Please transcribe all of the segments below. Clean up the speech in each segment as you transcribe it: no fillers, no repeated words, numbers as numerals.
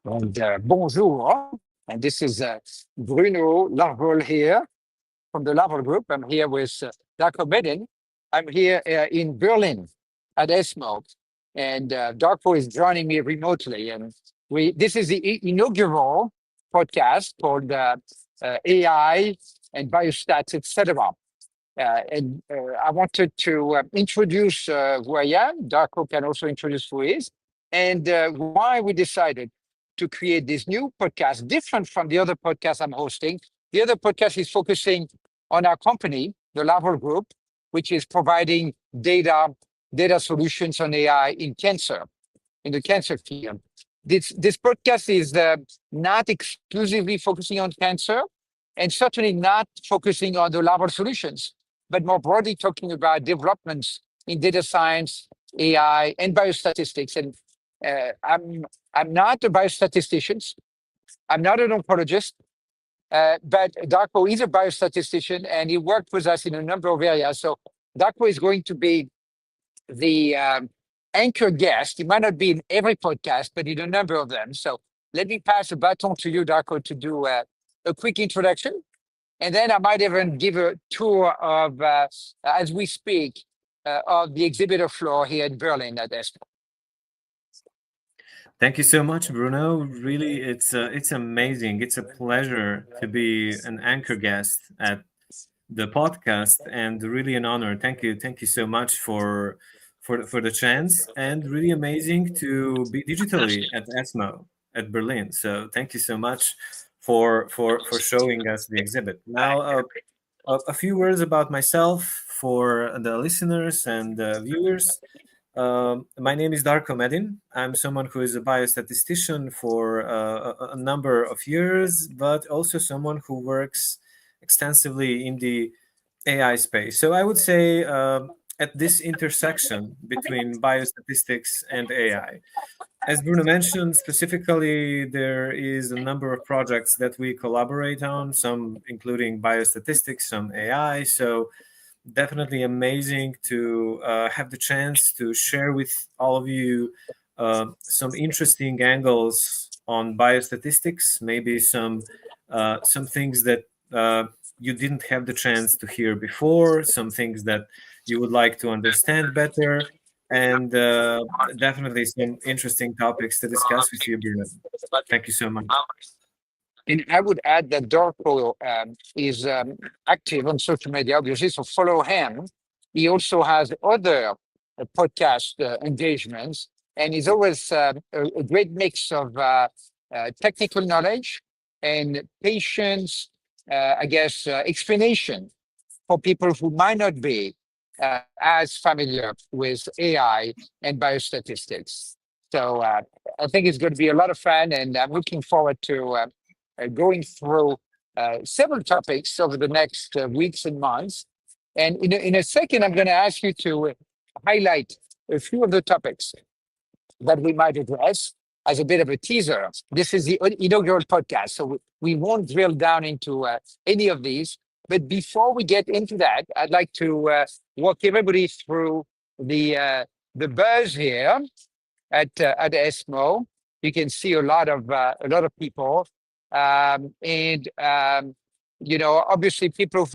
And bonjour. And this is Bruno LARVOL here from the LARVOL Group. I'm here with Darko. I'm here in Berlin at ESMO. And Darko is joining me remotely. And this is the inaugural podcast called AI and Biostats, etc. And I wanted to introduce who I am. Darko can also introduce who he is, and why we decided to create this new podcast, different from the other podcast I'm hosting. The other podcast is focusing on our company, the LARVOL Group, which is providing data solutions on AI in cancer, in the cancer field. This podcast is not exclusively focusing on cancer, and certainly not focusing on the LARVOL solutions, but more broadly talking about developments in data science, AI, and biostatistics. And I'm not a biostatistician. I'm not an oncologist, but Darko is a biostatistician, and he worked with us in a number of areas. So Darko is going to be the anchor guest. He might not be in every podcast, but in a number of them. So let me pass the baton to you, Darko, to do a quick introduction. And then I might even give a tour of, as we speak, of the exhibitor floor here in Berlin at ESMO. Thank you so much, Bruno. Really, it's amazing. It's a pleasure to be an anchor guest at the podcast, and really an honor. Thank you so much for the chance, and really amazing to be digitally at ESMO at Berlin. So thank you so much for showing us the exhibit. Now, a few words about myself for the listeners and viewers. My name is Darko. I'm someone who is a biostatistician for a number of years, but also someone who works extensively in the AI space. So I would say at this intersection between biostatistics and AI. As Bruno mentioned, specifically, there is a number of projects that we collaborate on, some including biostatistics, some AI. So definitely amazing to have the chance to share with all of you some interesting angles on biostatistics, maybe some things that you didn't have the chance to hear before, some things that you would like to understand better, and definitely some interesting topics to discuss with you, Bruno. Thank you so much. And I would add that Darko is active on social media, obviously, so follow him. He also has other podcast engagements, and he's always a great mix of technical knowledge and patience, explanation for people who might not be as familiar with AI and biostatistics. So I think it's going to be a lot of fun, and I'm looking forward to going through several topics over the next weeks and months. And in a second, I'm going to ask you to highlight a few of the topics that we might address as a bit of a teaser. This is the inaugural podcast, so we won't drill down into any of these. But before we get into that, I'd like to walk everybody through the buzz here at ESMO. You can see a lot of people, obviously people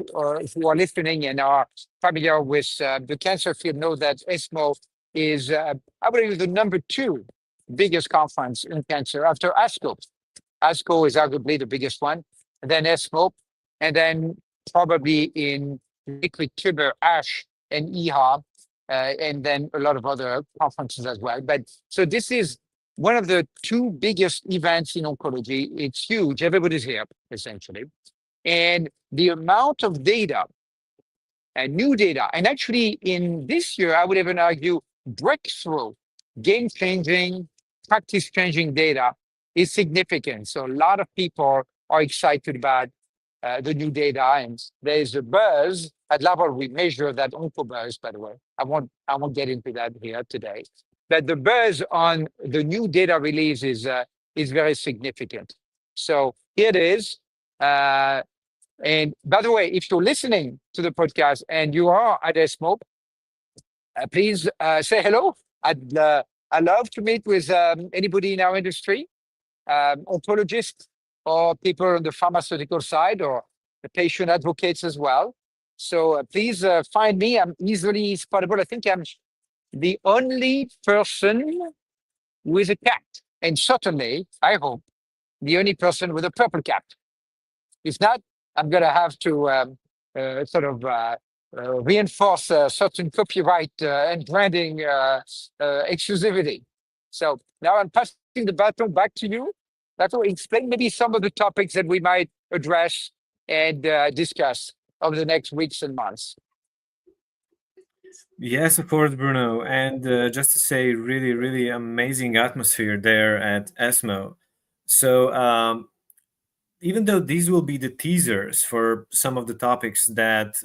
who are listening and are familiar with the cancer field know that ESMO is, I believe, the number 2 biggest conference in cancer after ASCO. ASCO is arguably the biggest one, and then ESMO, and then probably in liquid tumor, ASH and EHA, and then a lot of other conferences as well. But so this is one of the 2 biggest events in oncology. It's huge. Everybody's here, essentially. And the amount of data and new data, and actually in this year, I would even argue breakthrough, game-changing, practice-changing data is significant. So a lot of people are excited about the new data, and there's a buzz. At LARVOL, we measure that oncobuzz, by the way. I won't get into that here today. But the buzz on the new data release is very significant. So here it is. And by the way, if you're listening to the podcast and you are at ESMO, please say hello. I'd love to meet with anybody in our industry. oncologists or people on the pharmaceutical side or the patient advocates as well. So please find me. I'm easily spottable. I think I'm the only person with a cat, and certainly, I hope, the only person with a purple cat. If not, I'm going to have to sort of reinforce certain copyright and branding exclusivity. So now I'm passing the baton back to you. That will explain maybe some of the topics that we might address and discuss over the next weeks and months. Yes, of course, Bruno. And just to say, really, really amazing atmosphere there at ESMO. So, even though these will be the teasers for some of the topics that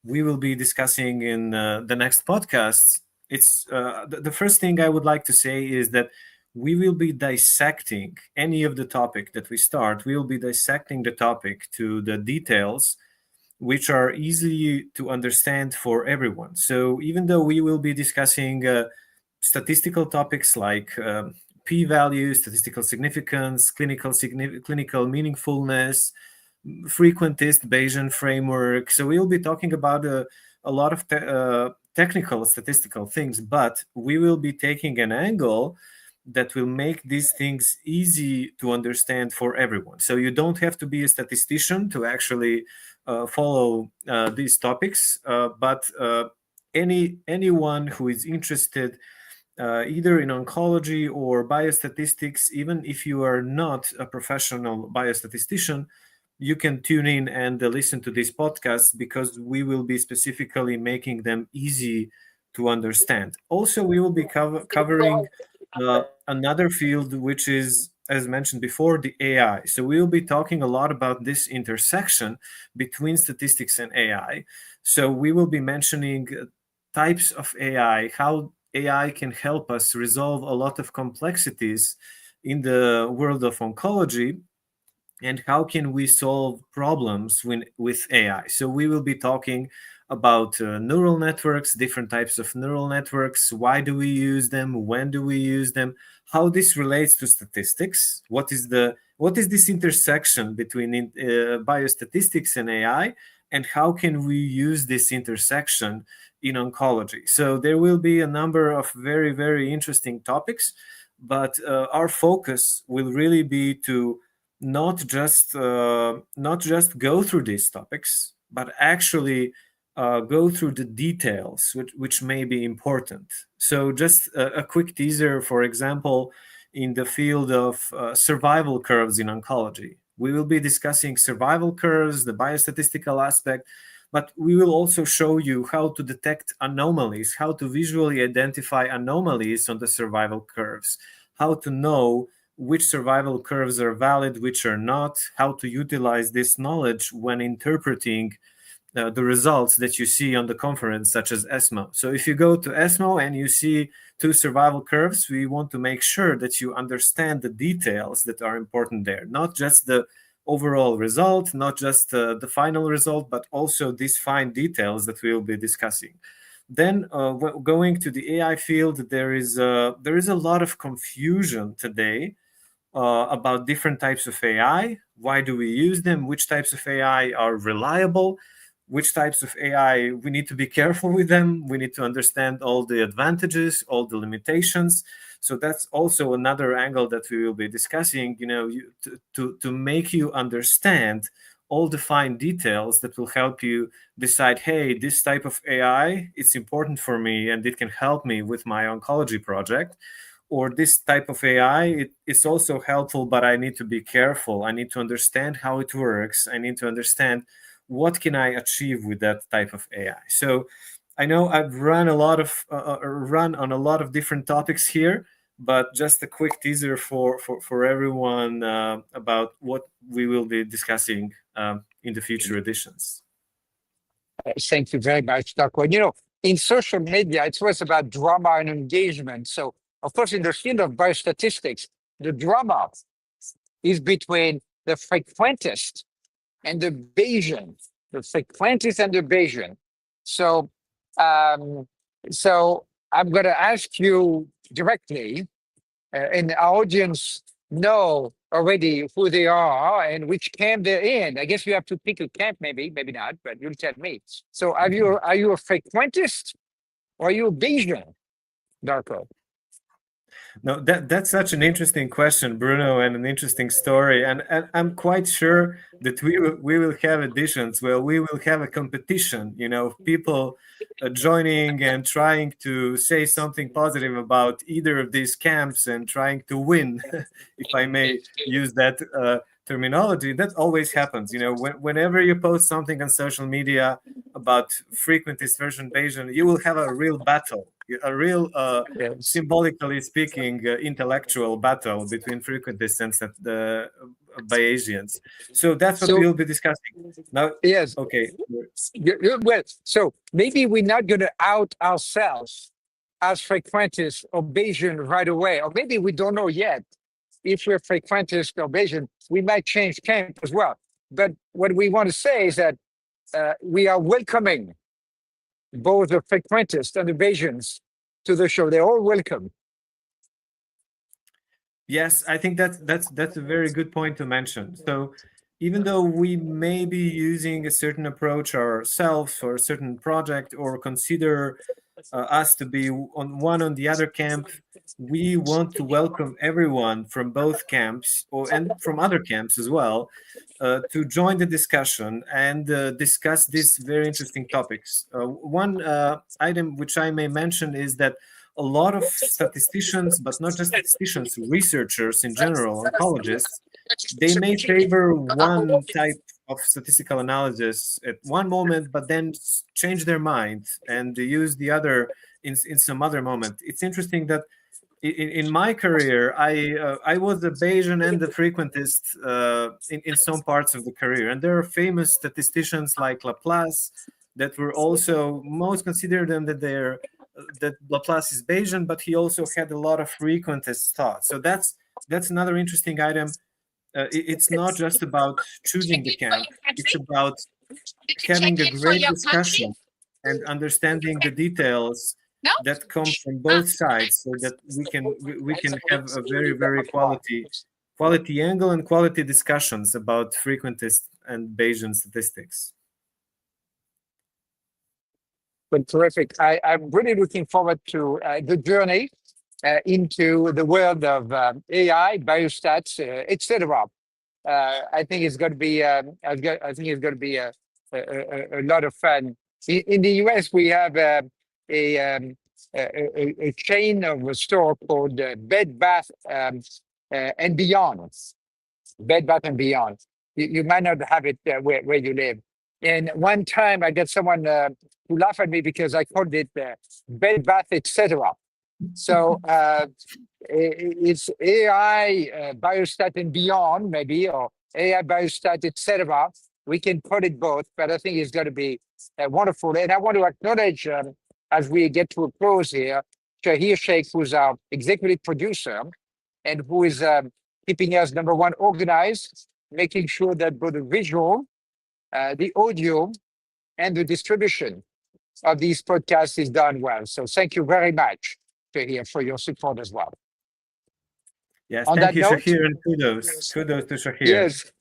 we will be discussing in the next podcasts, it's the first thing I would like to say is that we will be dissecting any of the topic that we start. We will be dissecting the topic to the details which are easy to understand for everyone. So even though we will be discussing statistical topics like p-value, statistical significance, clinical meaningfulness, frequentist Bayesian framework. So we'll be talking about a lot of technical statistical things, but we will be taking an angle that will make these things easy to understand for everyone. So you don't have to be a statistician to actually follow these topics, but anyone who is interested either in oncology or biostatistics, even if you are not a professional biostatistician, you can tune in and listen to these podcasts because we will be specifically making them easy to understand. Also, we will be covering another field, which is, as mentioned before, the AI. So we will be talking a lot about this intersection between statistics and AI. So we will be mentioning types of AI, how AI can help us resolve a lot of complexities in the world of oncology, and how can we solve problems with AI. So we will be talking about neural networks, different types of neural networks, why do we use them, when do we use them, how this relates to statistics, what is this intersection between biostatistics and AI, and how can we use this intersection in oncology. So there will be a number of very, very interesting topics, but our focus will really be to not just go through these topics, but actually go through the details, which may be important. So just a quick teaser, for example, in the field of survival curves in oncology. We will be discussing survival curves, the biostatistical aspect, but we will also show you how to detect anomalies, how to visually identify anomalies on the survival curves, how to know which survival curves are valid, which are not, how to utilize this knowledge when interpreting the results that you see on the conference, such as ESMO. So if you go to ESMO and you see two survival curves, we want to make sure that you understand the details that are important there, not just the overall result, not just the final result, but also these fine details that we will be discussing. Then going to the AI field, there is a lot of confusion today about different types of AI. Why do we use them? Which types of AI are reliable? Which types of AI we need to be careful with them? We need to understand all the advantages, all the limitations. So that's also another angle that we will be discussing, to make you understand all the fine details that will help you decide, hey, this type of AI, it's important for me and it can help me with my oncology project. Or this type of AI, it's also helpful, but I need to be careful. I need to understand how it works. I need to understand what can I achieve with that type of AI. So I know I've run on a lot of different topics here, but just a quick teaser for everyone about what we will be discussing in the future editions. Thank you very much, Darko. And in social media, it's always about drama and engagement. So, of course, in the field of biostatistics, the drama is between the frequentist and the Bayesian, the frequentist and the Bayesian. So, so I'm going to ask you directly, and our audience know already who they are and which camp they're in. I guess you have to pick a camp, maybe not, but you'll tell me. So are you a frequentist or are you a Bayesian, Darko? No, that's such an interesting question, Bruno, and an interesting story. And I'm quite sure that we will have editions where we will have a competition, of people joining and trying to say something positive about either of these camps and trying to win, if I may use that terminology. That always happens. Whenever you post something on social media about frequentist version Bayesian, you will have a real battle, a real Yes. symbolically speaking, intellectual battle between frequentists and the Bayesians. So that's what So we'll be discussing now. yes, Okay. well, so maybe we're not going to out ourselves as frequentists or Bayesian right away, or maybe we don't know yet if we're frequentists or Bayesian. We might change camp as well. But what we want to say is that we are welcoming both the frequentists and the Bayesians to the show. They're all welcome. Yes, I think that's a very good point to mention. So even though we may be using a certain approach ourselves or a certain project, or consider us to be on the other camp, we want to welcome everyone from both camps, and from other camps as well, to join the discussion and discuss these very interesting topics. One item which I may mention is that a lot of statisticians, but not just statisticians, researchers in general, oncologists, they may favor one type of statistical analysis at one moment, but then change their mind and use the other in some other moment. It's interesting that in my career, I was a Bayesian and a frequentist in some parts of the career, and there are famous statisticians like Laplace that were also most consider them that Laplace is Bayesian, but he also had a lot of frequentist thought. So that's another interesting item. It's not just about choosing the camp; it's about having a great discussion and understanding the details that come from both sides, so that we can have a very quality angle and quality discussions about frequentist and Bayesian statistics. But terrific. I'm really looking forward to the journey into the world of AI, biostats, etc. I think it's going to be. I think it's going to be a lot of fun. In the US, we have a chain of a store called Bed Bath and Beyond. Bed Bath and Beyond. You might not have it where you live. And one time, I got someone who laughed at me because I called it Bed Bath, etc. So it's AI, biostat and beyond, maybe, or AI, biostat, etc. We can call it both, but I think it's going to be wonderful. And I want to acknowledge, as we get to a close here, Shahir Sheikh, who's our executive producer and who is keeping us, number one, organized, making sure that both the visual, the audio, and the distribution of these podcasts is done well. So thank you very much, Shahir, for your support as well. Yes, On thank that you, note, Shahir, and kudos to Shahir. yes.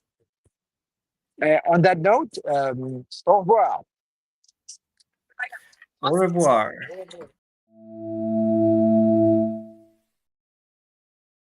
On that note, au revoir. Au revoir.